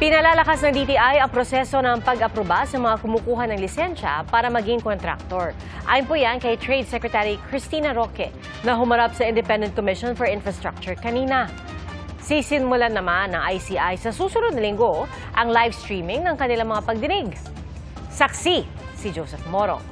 Pinalalakas ng DTI ang proseso ng pag-aproba sa mga kumukuha ng lisensya para maging kontraktor. Ayon po yan kay Trade Secretary Cristina Roque na humarap sa Independent Commission for Infrastructure kanina. Sisinmulan naman ng ICI sa susunod na linggo ang live streaming ng kanilang mga pagdinig. Saksi si Joseph Morong.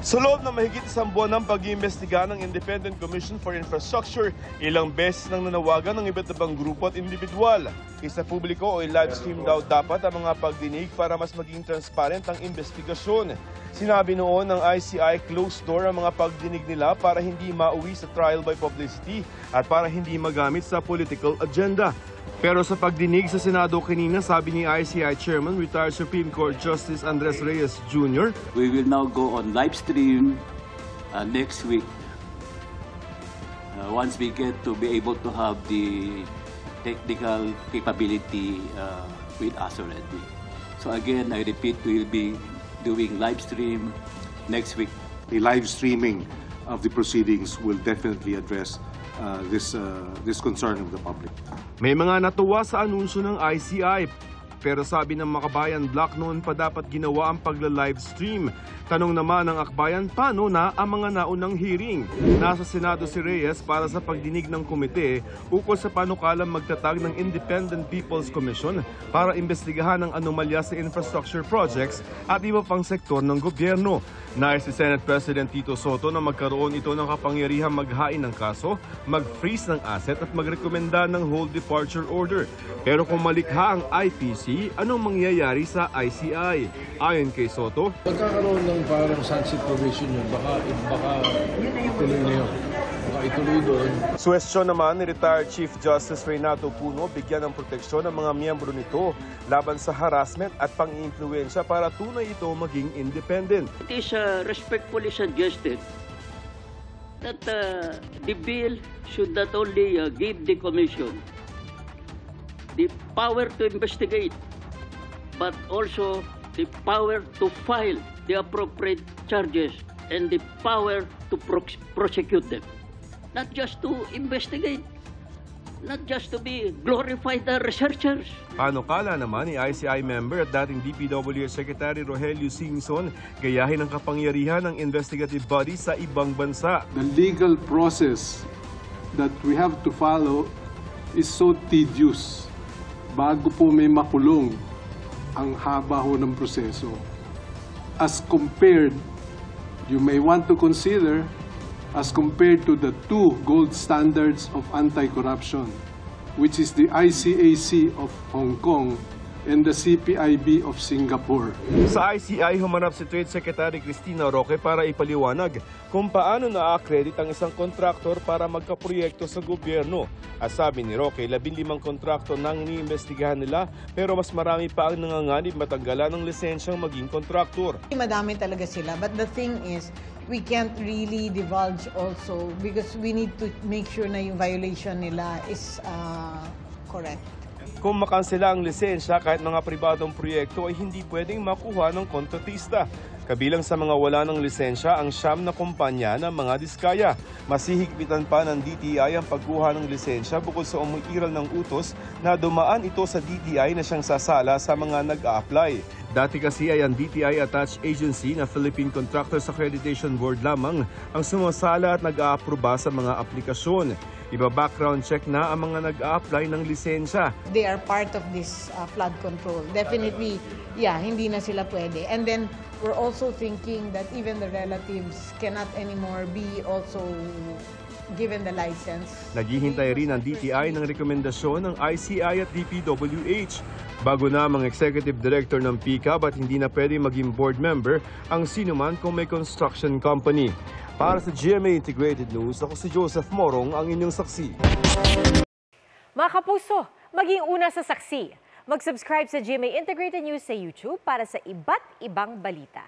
Sa loob ng mahigit isang buwan ng pag-iimbestiga ng Independent Commission for Infrastructure, ilang beses nang nanawagan ng iba't ibang grupo at individual. Isa publiko o live stream daw dapat ang mga pagdinig para mas maging transparent ang investigasyon. Sinabi noon ng ICI closed door ang mga pagdinig nila para hindi mauwi sa trial by publicity at para hindi magamit sa political agenda. Pero sa pagdinig sa Senado kanina, sabi ni ICI Chairman, retired Supreme Court Justice Andres Reyes Jr. We will now go on live stream next week once we get to be able to have the technical capability with us already. So again, I repeat, we will be doing live stream next week. The live streaming of the proceedings will definitely address this concern of the public. May mga natuwa sa anunsyo ng ICI, pero sabi ng Makabayan Block noon pa dapat ginawa ang pagla-live stream. Tanong naman ng Akbayan, paano na ang mga naunang hearing? Nasa Senado si Reyes para sa pagdinig ng komite ukol sa panukalang magtatag ng Independent People's Commission para imbestigahan ang anomalya sa infrastructure projects at iba pang sektor ng gobyerno. Nais si Senate President Tito Soto na magkaroon ito ng kapangyarihang maghain ng kaso, mag-freeze ng asset at magrekomenda ng hold departure order. Pero kung malikha ang IPC, anong mangyayari sa ICI? Ayon kay Soto, magkakaroon ng parang sunset provision yun. Baka ituloy na yun. Baka ituloy doon. Suwestyon naman ni retired Chief Justice Renato Puno bigyan ng proteksyon ng mga miyembro nito laban sa harassment at pang-iimpluwensya para tunay ito maging independent. It is respectfully suggested that the bill should not only give the Commission the power to investigate, but also the power to file the appropriate charges and the power to prosecute them. Not just to investigate, not just to be glorified researchers. Panukala naman ni ICI member at dating DPWH Secretary Rogelio Singson gayahin ang kapangyarihan ng investigative body sa ibang bansa. The legal process that we have to follow is so tedious. Bago po may makulong, ang haba ho ng proseso. As compared, you may want to consider, as compared to the two gold standards of anti-corruption, which is the ICAC of Hong Kong and the CPIB of Singapore. Sa ICI, humanap si Trade Secretary Cristina Roque para ipaliwanag kung paano na-accredit ang isang kontraktor para magkaproyekto sa gobyerno. At sabi ni Roque, 15 kontraktor nang iniimbestigahan nila pero mas marami pa ang nanganganib matanggalan ng lisensyang maging kontraktor. Madami talaga sila, but the thing is, we can't really divulge also because we need to make sure na yung violation nila is correct. Kung makansela ang lisensya kahit mga pribadong proyekto ay hindi pwedeng makuha ng kontratista. Kabilang sa mga wala ng lisensya ang 9 na kumpanya ng mga diskaya. Masihigpitan pa ng DTI ang pagkuha ng lisensya bukod sa umiiral ng utos na dumaan ito sa DTI na siyang sasala sa mga nag-a-apply. Dati kasi ay ang DTI-attached agency na Philippine Contractors Accreditation Board lamang ang sumasala at nag-a-aproba sa mga aplikasyon. Iba-background check na ang mga nag-a-apply ng lisensya. They are part of this flood control. Definitely, hindi na sila pwede. And then, we're also thinking that even the relatives cannot anymore be also given the license. Naghihintay rin ang DTI ng rekomendasyon ng ICI at DPWH. Bago na mga executive director ng PICAB at hindi na pwede maging board member ang sinuman kung may construction company. Para sa GMA Integrated News, ako si Joseph Morong, ang inyong saksi. Mga kapuso, maging una sa saksi. Mag-subscribe sa GMA Integrated News sa YouTube para sa iba't ibang balita.